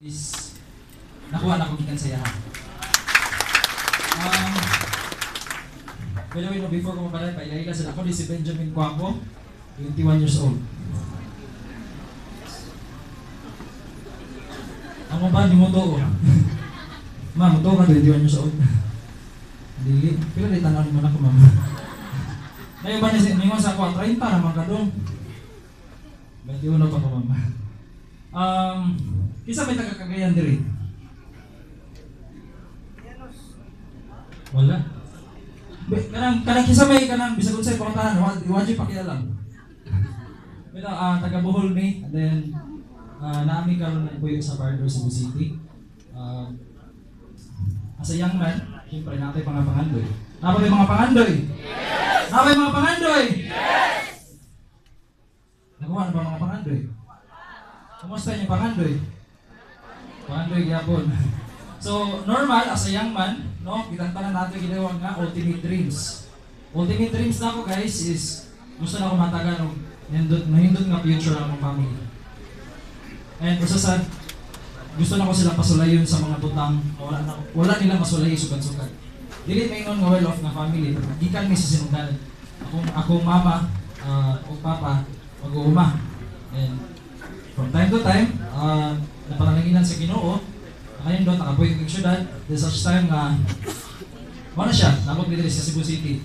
is nakuha na ko gikan sa yahan. By the way, no, before ko mabalay, pailahila sa ako, si Benjamin Quaco, 21 years old. Ang ba, di mo to, ma'am, to ka 21 years old. Dili, pero di tanaw naman ako, ma'am. Ngayon ba niya, ningon sa ako, 30 naman ka doon. 21 pa ko, ma'am. Kisa may taga-Cagayan diri? Wala. Kanang kisa may kanang bisag unsay pangalan, wajib pakialam. Pero taga Bohol ni, and then naami karon ng puyo sa Bardo, Cebu City. As a young man, siyempre natay mga pangandoy. Napay mga pangandoy? Yes! Napay mga pangandoy? Yes! Nakuha na ba mga pangandoy? Kumusta yung pangandoy? Pangandoy gyapon. So, normal as a young man, no, kitang-tanan natin ginawag nga ultimate dreams. Ultimate dreams na ako, guys, is gusto na ako matagan ng nahindot nga future ng family. And usasan, gusto na ko sila pasulayon sa mga butang, wala nila masulay sukat-sukat. Dili maingon nga well off nga family, gikan mi sa sinugdanan. Akong mama o papa mag-uuma. And from time to time, napananaginan sa Ginoo, ngayon doon, nakapoy yung syudad, there's such time nga, wala siya, nabot dito sa Cebu City.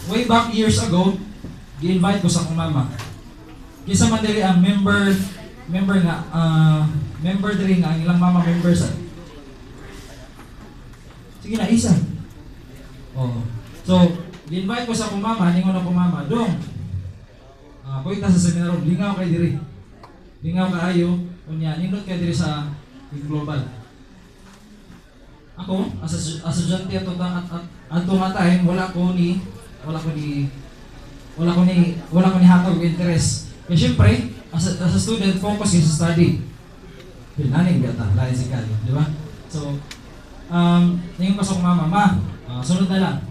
Way back years ago, gi-invite ko sa akong mama. Kisa man dili ang member diri nga, ang ilang mama member sa. Sige na, isa. Oh. So, gi-invite ko sa akong mama, ningon akong mama, dong, kuy ta sa seminaryo, lingaw kay diri. Lingaw kaayo, unya, nindot kay diri sa global. Ako, as estudyante ato nga time, wala ko ni hatag interest. Kaya syempre, as a student, focus sa study. Pinaning gata, lain si Kali, di ba? So, ngayon ko sa mama, sunod na lang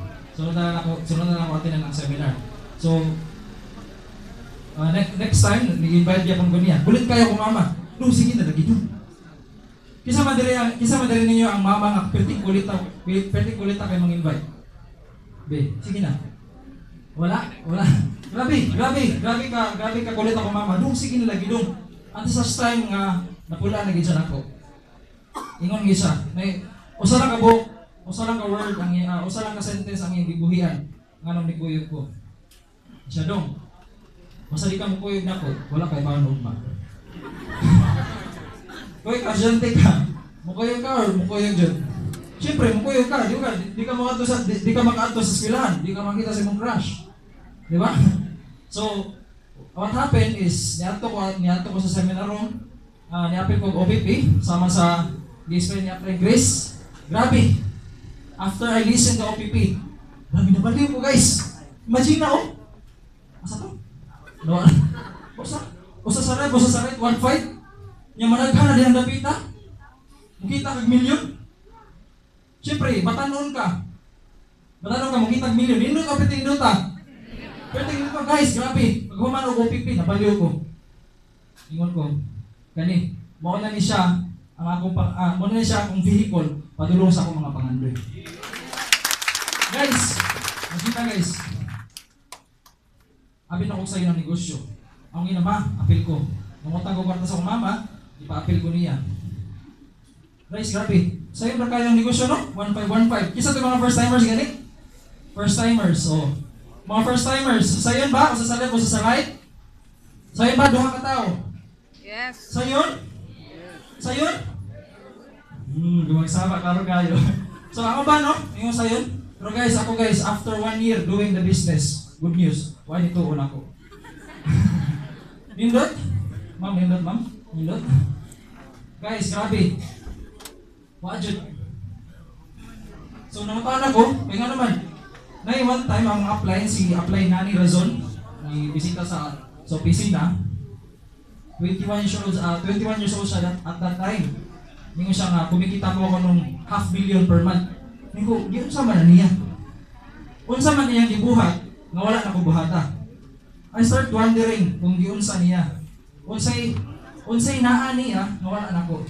ako atinan ng seminar. So, next time, nag-invite niya pang niya. Bulit kayo ko mama. No, sige na, lagi doon. Kisa madali ninyo ang mama nga perting kulit ta kay mang-invite. Be, sige na. Wala. Grabe ka kulit ako mama. Dong sige na lagi dong. At sa time nga napula na gid siya nako. Ingon gisa, may usa lang ka word ang usa lang ka sentence ang iyang gibuhian nganong niguyog ko. Siya dong. Masa di ka mo kuyog nako, wala kay mao ugma. Koy kasyente ka, mukuyog ka or mukuyog dyan? Siyempre, mukuyog ka, di ka makaadto sa eskwelahan, di ka makita sa mong crush. Di ba? So, what happened is, niadto ko sa seminar room, niapil ko OPP, sama sa display ni Apre Grace. Grabe! After I listen to OPP, grabe nabaliw ko guys. Imagine na asa to? No, usa sa right, 1-5. Yung managhan na din ang dapita, mukita kag milyon. Siyempre, batanon ka, mukita kag milyon. Nindot ka, pwede ta. Guys, grabe. Pag human o OPP, nabaliw ko. Ingon ko, gani, mauna ni siya akong vehicle, padulong sa akong mga pangandoy. Guys, makita guys, apil ako sa iyo ng negosyo. Ang ginama, apil ko. Nangutang ko kwarta sa akong mama, ipa-apil ko niya. Guys, grabe. Sa'yo ba kayong negosyo, no? 1-5. Kisa ito mga first-timers gani? First-timers, oh. Mga first-timers, sa'yo ba? O sa left o sa right? Sa'yo ba? Duha ka tao? Yes. Sa'yo? Sa'yo? Gumagsama, klaro kayo. So, ako ba, no? Yung sa'yo? Pero guys, ako guys, after 1 year doing the business, good news, why nito ko na ako? Nindot? Ma'am. Nindot? Guys, grabe. Wajud. So, namutaan ako, kaya nga naman, one time, ang apply Nani Razon, bisita sa opisina, 21 years old siya at that time. Hindi ko siya nga, kumikita ko ako nung $500,000 per month. Hindi ko, di unsa man na niya. Unsa man niyang gibuhat, nga wala na ko buhata. I start wondering kung di unsa niya. Unsay unsay naa niya, nawala na ko.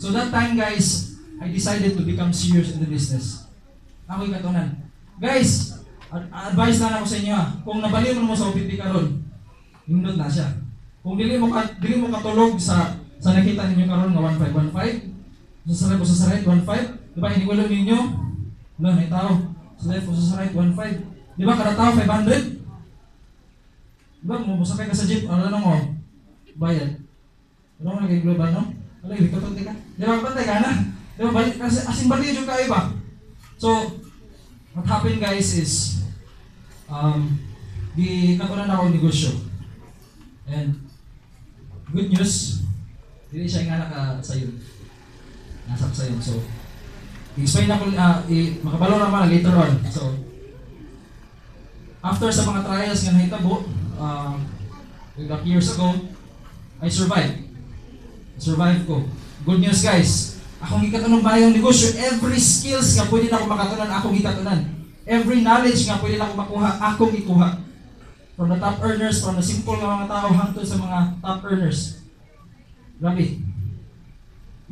So that time guys, I decided to become serious in the business. Ako'y katunan. Guys, advice na ako sa inyo kung nabali mo sa OPP karon, hindot na siya. Kung dili mo katulog sa nakita ninyo karon nga 1515, sa left o sa right 15, di ba hinigulo ninyo? Wala na tao. Sa left o sa right 15. Di ba kada tao 500? Di ba musakay ka sa jeep, ano mo? Bayad. Ano mo naging global no? Wala, ikaw ka. Di ba pantay ka na? Di ba balik kasi asing balik yung kaiba. So, what happened guys is di katunan ako negosyo. And good news, hindi siya nga nakasayon. Nasap sayon. So, i-explain ako, makabalo naman later on. So, after sa mga trials nga nahitabo, like years ago, I survived. Survive ko. Good news guys, akong gikatunan ba yung negosyo, every skills nga pwede na ako makatunan, akong gikatunan. Every knowledge nga pwede na ako makuha, akong ikuha. From the top earners, from the simple nga mga tao hangtod sa mga top earners. Grabe.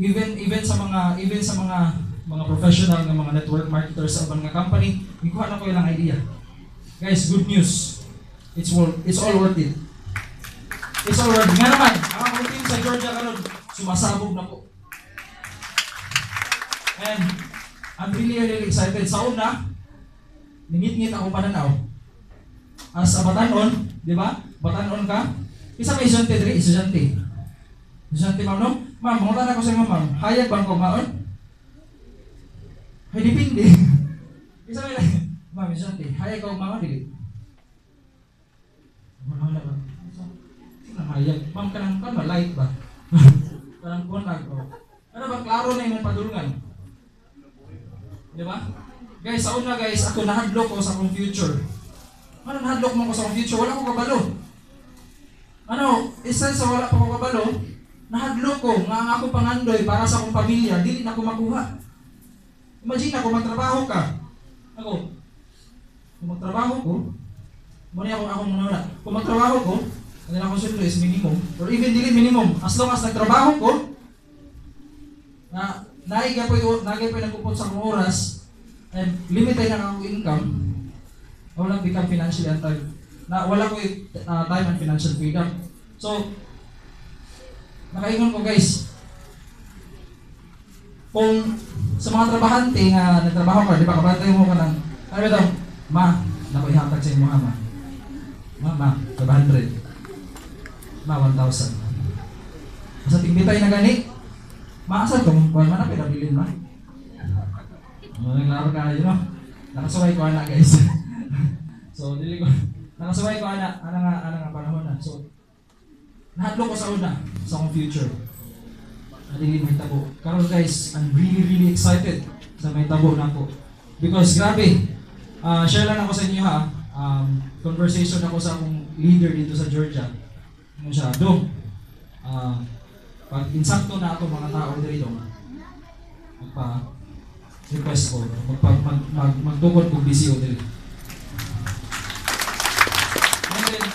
Even sa mga professional nga mga network marketers sa ubang nga company, ikuha na ko ilang idea. Guys, good news. It's all worth it. It's all worth it. Nga naman, ang akong team sa Georgia karon, sumasabog na po. And I'm really excited. Sa una, ningit-ngit ako pananaw. As a batanon, di ba? Batanon ka. Isa may estudyante diri, estudyante. Estudyante ma'am, no? Ma'am, mangutan ako sa inyo, ma'am. Hayag bang kong maon? Ay, dipindi. Isa may lang. Ma'am, estudyante, hayag kong maon, dili. Wala ba? Sino hayag? Ma'am, kanang ka ba? Light ba? Kanang kunag, o. Ano ba? Klaro na yung padulungan. Di ba? Guys, sa una guys, ako nahadlok ko sa akong future. Ano nahadlok mo ko sa akong future? Wala ko kabalo. Ano, isa sa wala pa ko kabalo, nahadlok ko nga ang ako pangandoy para sa akong pamilya, dili na ko makuha. Imagine ako magtrabaho ka. Ako, kung magtrabaho ko, muna akong muna. Kung magtrabaho ko, ano na akong sundo is minimum, or even dili minimum, as long as nagtrabaho ko, na naigay po nagkupot sa akong oras, and limited na akong income, wala become financially untied. Wala ko time and financial freedom. So, nakaingon ko guys, kung sa mga trabahante nga nagtrabaho ka, di ba, kabantay mo ka ng, ano ba ito? Ma, naku ihatag sa inyo ma. Ma, 500. Ma, 1,000. Sa tigbitay na gani, maasan kung kuhan man na, pinabilin ma. Naglaro ka na yun, no? Nakasaway ko na guys. So, dili ko, nakasaway ko ana nga panahon na. So, nahadlok ko sa una, sa akong future. Dili may tabo. Karon guys, I'm really excited sa may tabo na ko. Because grabe, share lang ako sa inyo ha. Conversation ako sa akong leader dito sa Georgia. Ano siya, Dong. Pag insakto na ako mga tao dito, magpa-request ko, magtukod kong BCO dito. And then,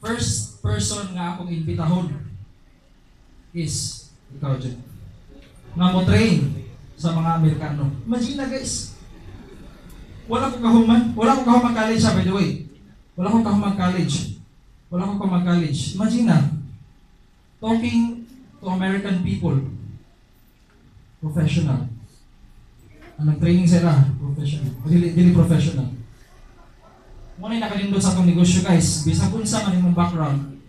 first person nga akong imbitahon is ikaw, Jud. Nga mo train sa mga Amerikano. Imagine na guys, wala ko kahuman college by the way. Wala ko kahuman college. Imagine na, talking to American people, professional. Ang nag-training sila, professional. Dili professional. Muna yung nakalindot sa akong negosyo guys, bisag unsa man imong background,